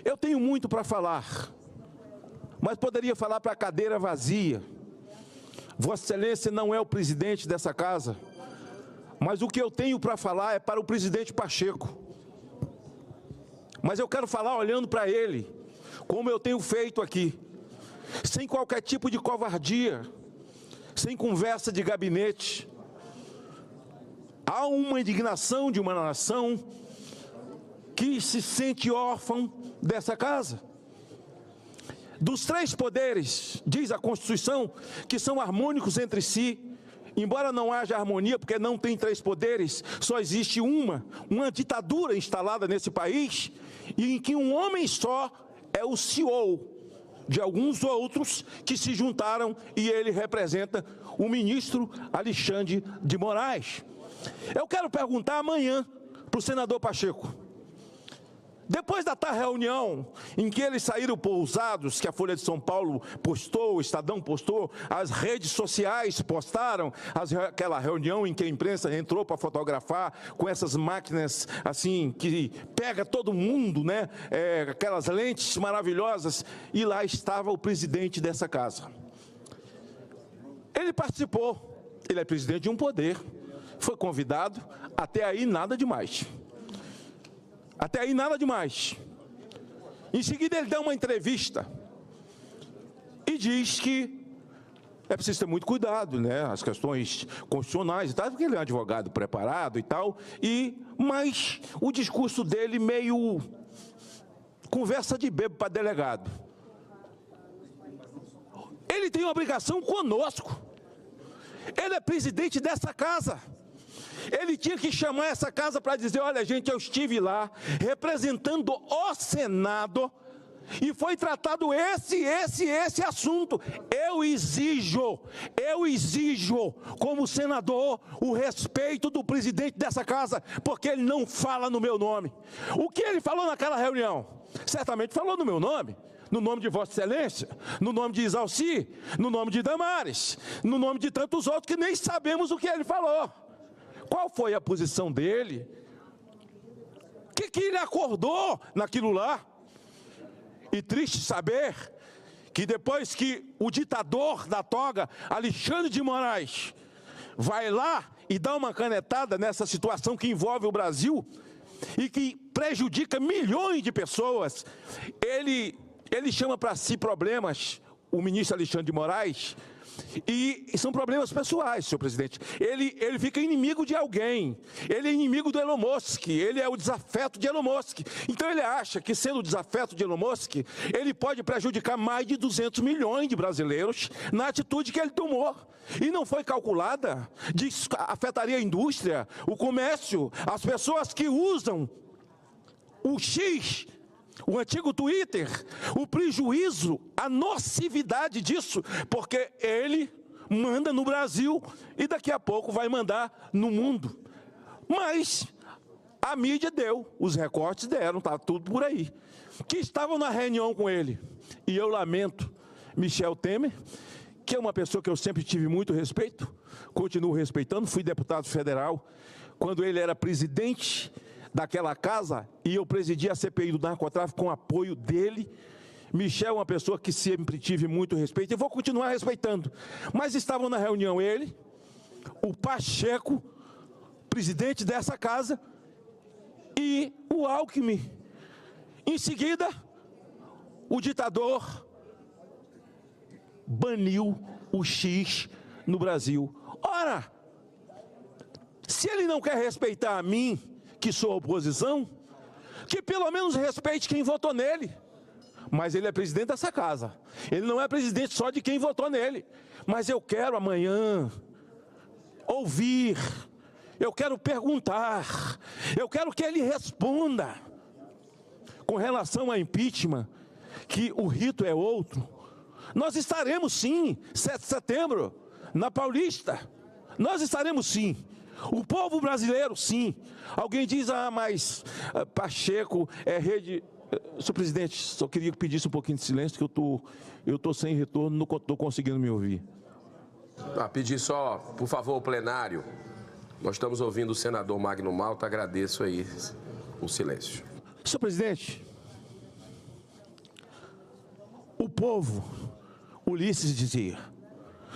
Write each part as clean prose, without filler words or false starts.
Eu tenho muito para falar, mas poderia falar para a cadeira vazia. Vossa Excelência não é o presidente dessa casa, mas o que eu tenho para falar é para o presidente Pacheco. Mas eu quero falar olhando para ele, como eu tenho feito aqui, sem qualquer tipo de covardia, sem conversa de gabinete. Há uma indignação de uma nação que se sente órfã dessa casa. Dos três poderes, diz a Constituição, que são harmônicos entre si, embora não haja harmonia, porque não tem três poderes, só existe uma ditadura instalada nesse país, e em que um homem só é o CEO de alguns outros que se juntaram, e ele representa o ministro Alexandre de Moraes. Eu quero perguntar amanhã para o senador Pacheco, depois da tal reunião em que eles saíram pousados, que a Folha de São Paulo postou, o Estadão postou, as redes sociais postaram, aquela reunião em que a imprensa entrou para fotografar com essas máquinas assim, que pega todo mundo, né? Aquelas lentes maravilhosas, e lá estava o presidente dessa casa. Ele participou, ele é presidente de um poder, foi convidado, até aí nada demais. Até aí nada demais. Em seguida ele dá uma entrevista e diz que é preciso ter muito cuidado, né? As questões constitucionais e tal, porque ele é um advogado preparado e tal, mas o discurso dele meio conversa de bebo para delegado. Ele tem uma obrigação conosco. Ele é presidente dessa casa. Ele tinha que chamar essa casa para dizer, olha gente, eu estive lá representando o Senado e foi tratado esse assunto. Eu exijo, como senador, o respeito do presidente dessa casa, porque ele não fala no meu nome. O que ele falou naquela reunião? Certamente falou no meu nome. No nome de Vossa Excelência, no nome de Isalci, no nome de Damares, no nome de tantos outros que nem sabemos o que ele falou. Qual foi a posição dele? O que ele acordou naquilo lá? E triste saber que depois que o ditador da toga, Alexandre de Moraes, vai lá e dá uma canetada nessa situação que envolve o Brasil e que prejudica milhões de pessoas, ele chama para si problemas, o ministro Alexandre de Moraes, e são problemas pessoais, senhor presidente. Ele fica inimigo de alguém, ele é inimigo do Elon Musk, ele é o desafeto de Elon Musk. Então ele acha que, sendo o desafeto de Elon Musk, ele pode prejudicar mais de 200 milhões de brasileiros na atitude que ele tomou. E não foi calculada, afetaria a indústria, o comércio, as pessoas que usam o X, o antigo Twitter, o prejuízo, a nocividade disso, porque ele manda no Brasil e daqui a pouco vai mandar no mundo. Mas a mídia deu, os recortes deram, está tudo por aí. Que estavam na reunião com ele, e eu lamento, Michel Temer, que é uma pessoa que eu sempre tive muito respeito, continuo respeitando, fui deputado federal, quando ele era presidente daquela casa, e eu presidi a CPI do narcotráfico com apoio dele. Michel é uma pessoa que sempre tive muito respeito, e vou continuar respeitando. Mas estavam na reunião ele, o Pacheco, presidente dessa casa, e o Alckmin. Em seguida, o ditador baniu o X no Brasil. Ora, se ele não quer respeitar a mim, que sou oposição, que pelo menos respeite quem votou nele. Mas ele é presidente dessa casa. Ele não é presidente só de quem votou nele. Mas eu quero amanhã ouvir, eu quero perguntar, eu quero que ele responda com relação a impeachment, que o rito é outro. Nós estaremos sim, 7 de setembro, na Paulista. Nós estaremos sim. O povo brasileiro, sim. Alguém diz, mas Pacheco é rede... Senhor presidente, só queria que pedisse um pouquinho de silêncio, que eu tô sem retorno, não estou conseguindo me ouvir. Pedir só, por favor, o plenário. Nós estamos ouvindo o senador Magno Malta, agradeço aí o silêncio. Senhor presidente, O povo, Ulisses dizia,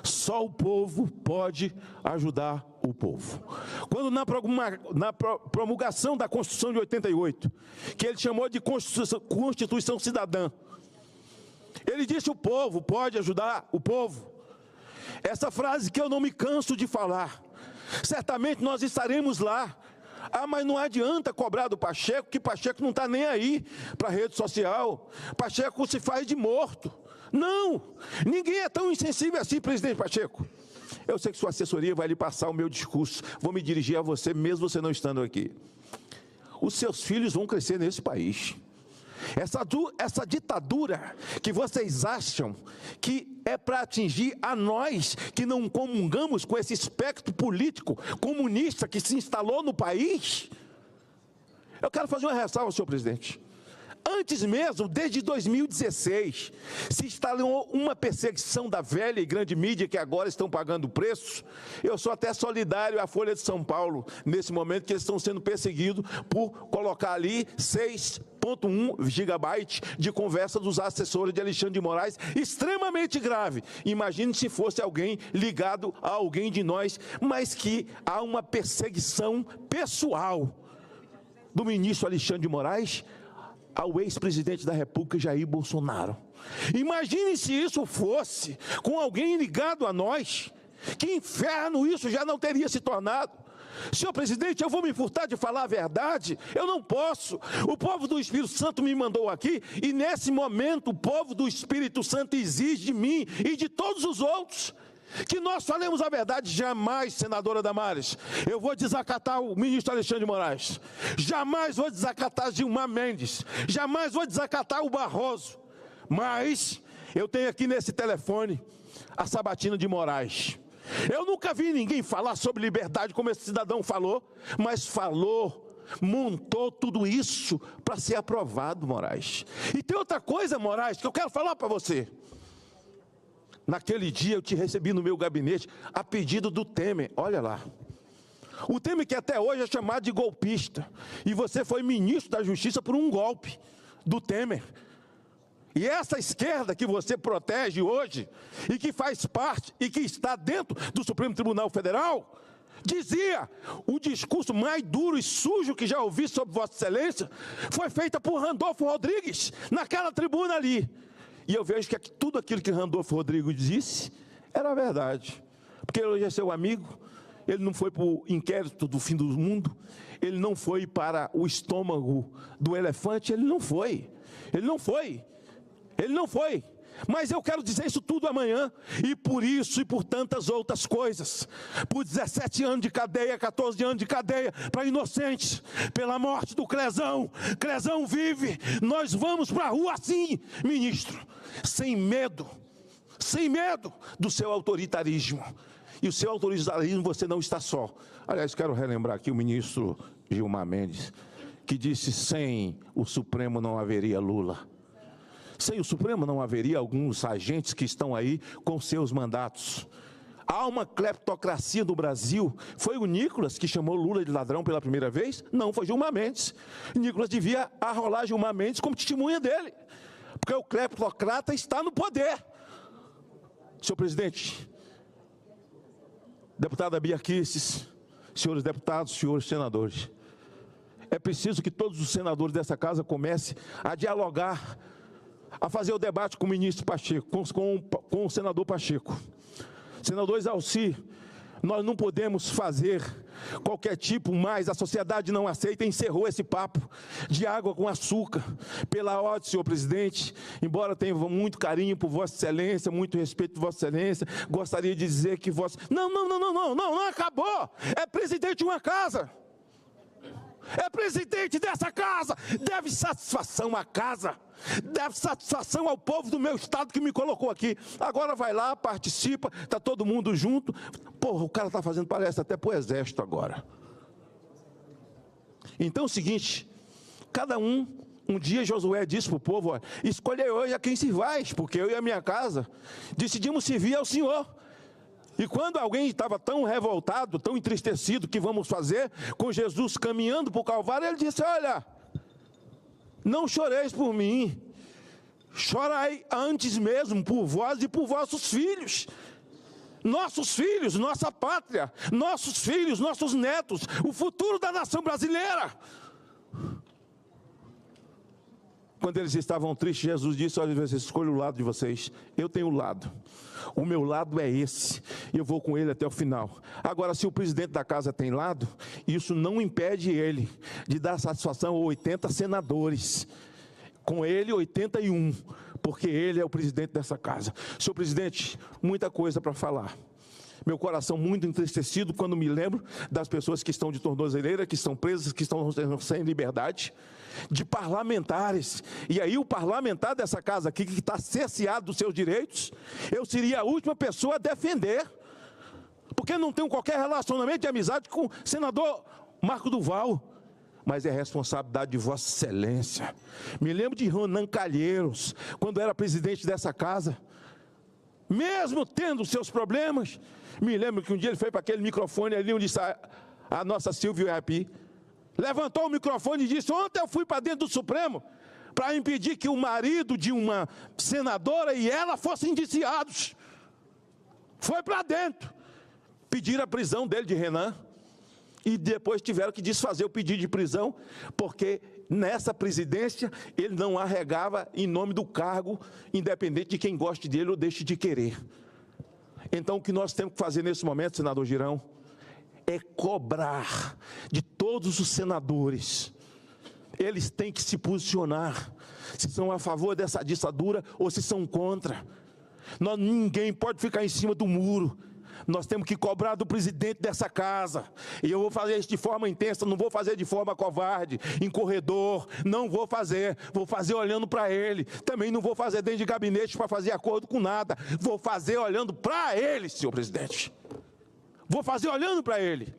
só o povo pode ajudar o povo. Quando na promulgação da Constituição de 88, que ele chamou de Constituição Cidadã, ele disse: o povo pode ajudar o povo. Essa frase que eu não me canso de falar. Certamente nós estaremos lá. Mas não adianta cobrar do Pacheco, que Pacheco não está nem aí para a rede social. Pacheco se faz de morto. Não, ninguém é tão insensível assim, presidente Pacheco. Eu sei que sua assessoria vai lhe passar o meu discurso. Vou me dirigir a você, mesmo você não estando aqui. Os seus filhos vão crescer nesse país. Essa ditadura que vocês acham que é para atingir a nós que não comungamos com esse espectro político comunista que se instalou no país. Eu quero fazer uma ressalva, senhor presidente. Antes mesmo, desde 2016, se instalou uma perseguição da velha e grande mídia que agora estão pagando preço. Eu sou até solidário à Folha de São Paulo, nesse momento que eles estão sendo perseguidos por colocar ali 6,1 gigabytes de conversa dos assessores de Alexandre de Moraes, extremamente grave. Imagine se fosse alguém ligado a alguém de nós, mas que há uma perseguição pessoal do ministro Alexandre de Moraes ao ex-presidente da República, Jair Bolsonaro. Imagine se isso fosse com alguém ligado a nós. Que inferno isso já não teria se tornado. Senhor presidente, eu vou me furtar de falar a verdade? Eu não posso. O povo do Espírito Santo me mandou aqui, e nesse momento o povo do Espírito Santo exige de mim e de todos os outros que nós falemos a verdade. Jamais, senadora Damares, eu vou desacatar o ministro Alexandre de Moraes. Jamais vou desacatar Gilmar Mendes. Jamais vou desacatar o Barroso. Mas eu tenho aqui nesse telefone a Sabatina de Moraes. Eu nunca vi ninguém falar sobre liberdade como esse cidadão falou, mas falou, montou tudo isso para ser aprovado, Moraes. E tem outra coisa, Moraes, que eu quero falar para você. Naquele dia eu te recebi no meu gabinete a pedido do Temer, olha lá. O Temer que até hoje é chamado de golpista. E você foi ministro da Justiça por um golpe do Temer. E essa esquerda que você protege hoje, e que faz parte, e que está dentro do Supremo Tribunal Federal, dizia: o discurso mais duro e sujo que já ouvi sobre Vossa Excelência foi feita por Randolfo Rodrigues, naquela tribuna ali. E eu vejo que tudo aquilo que Randolfo Rodrigues disse era verdade. Porque ele hoje é seu amigo, ele não foi para o inquérito do fim do mundo, ele não foi para o estômago do elefante, ele não foi. Mas eu quero dizer isso tudo amanhã, e por isso e por tantas outras coisas, por 17 anos de cadeia, 14 anos de cadeia para inocentes, pela morte do Crezão. Crezão vive, nós vamos para a rua assim, ministro, sem medo do seu autoritarismo. E o seu autoritarismo, você não está só. Aliás, quero relembrar aqui o ministro Gilmar Mendes, que disse: sem o Supremo não haveria Lula. Sem o Supremo não haveria alguns agentes que estão aí com seus mandatos. Há uma cleptocracia no Brasil. Foi o Nicolas que chamou Lula de ladrão pela primeira vez? Não, foi Gilmar Mendes. Nicolas devia arrolar Gilmar Mendes como testemunha dele, porque o cleptocrata está no poder. Senhor presidente, deputada Bia Kicis, senhores deputados, senhores senadores, é preciso que todos os senadores dessa casa comecem a dialogar, a fazer o debate com o ministro Pacheco, com o senador Pacheco. Senador Exalci, nós não podemos fazer qualquer tipo mais, a sociedade não aceita, encerrou esse papo de água com açúcar. Pela ordem, senhor presidente, embora tenha muito carinho por Vossa Excelência, muito respeito por Vossa Excelência, gostaria de dizer que Vossa... Não acabou, é presidente de uma casa. É presidente dessa casa, deve satisfação à casa, deve satisfação ao povo do meu estado que me colocou aqui. Agora vai lá, participa, está todo mundo junto. Porra, o cara está fazendo palestra até para o exército agora. Então é o seguinte, cada um dia Josué disse para o povo: olha, escolhe hoje a quem servais, porque eu e a minha casa decidimos servir ao Senhor. E quando alguém estava tão revoltado, tão entristecido, que vamos fazer com Jesus caminhando para o Calvário, ele disse: olha, não choreis por mim, chorai antes mesmo por vós e por vossos filhos. Nossos filhos, nossa pátria, nossos filhos, nossos netos, o futuro da nação brasileira. Quando eles estavam tristes, Jesus disse: olha, vocês escolhem o lado de vocês, eu tenho o lado. O meu lado é esse, e eu vou com ele até o final. Agora, se o presidente da casa tem lado, isso não impede ele de dar satisfação a 80 senadores. Com ele, 81, porque ele é o presidente dessa casa. Senhor presidente, muita coisa para falar. Meu coração muito entristecido quando me lembro das pessoas que estão de tornozeleira, que estão presas, que estão sem liberdade, de parlamentares. E aí o parlamentar dessa casa aqui, que está cerceado dos seus direitos, eu seria a última pessoa a defender, porque não tenho qualquer relacionamento de amizade com o senador Marco Duval. Mas é responsabilidade de Vossa Excelência. Me lembro de Ronan Calheiros, quando era presidente dessa casa, mesmo tendo seus problemas. Me lembro que um dia ele foi para aquele microfone ali onde está a nossa Silvia Rapi, levantou o microfone e disse: ontem eu fui para dentro do Supremo para impedir que o marido de uma senadora e ela fossem indiciados. Foi para dentro, pediram a prisão dele, de Renan, e depois tiveram que desfazer o pedido de prisão, porque nessa presidência ele não arregava em nome do cargo, independente de quem goste dele ou deixe de querer. Então o que nós temos que fazer nesse momento, senador Girão, é cobrar de todos os senadores. Eles têm que se posicionar, se são a favor dessa ditadura ou se são contra. Ninguém pode ficar em cima do muro. Nós temos que cobrar do presidente dessa casa. E eu vou fazer isso de forma intensa, não vou fazer de forma covarde, em corredor, não vou fazer olhando para ele. Também não vou fazer dentro de gabinete para fazer acordo com nada. Vou fazer olhando para ele, senhor presidente. Vou fazer olhando para ele.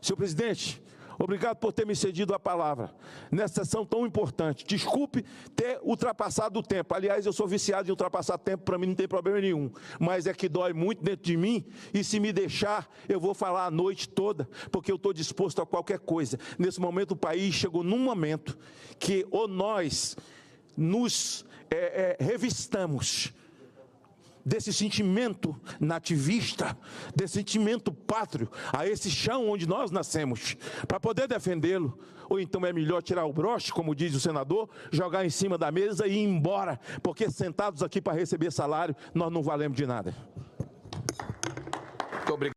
Senhor presidente, obrigado por ter me cedido a palavra nessa sessão tão importante. Desculpe ter ultrapassado o tempo. Aliás, eu sou viciado em ultrapassar tempo, para mim não tem problema nenhum. Mas é que dói muito dentro de mim, e se me deixar, eu vou falar a noite toda, porque eu estou disposto a qualquer coisa. Nesse momento o país chegou num momento que ou nós nos revistamos desse sentimento nativista, desse sentimento pátrio, a esse chão onde nós nascemos, para poder defendê-lo, ou então é melhor tirar o broche, como diz o senador, jogar em cima da mesa e ir embora, porque sentados aqui para receber salário, nós não valemos de nada.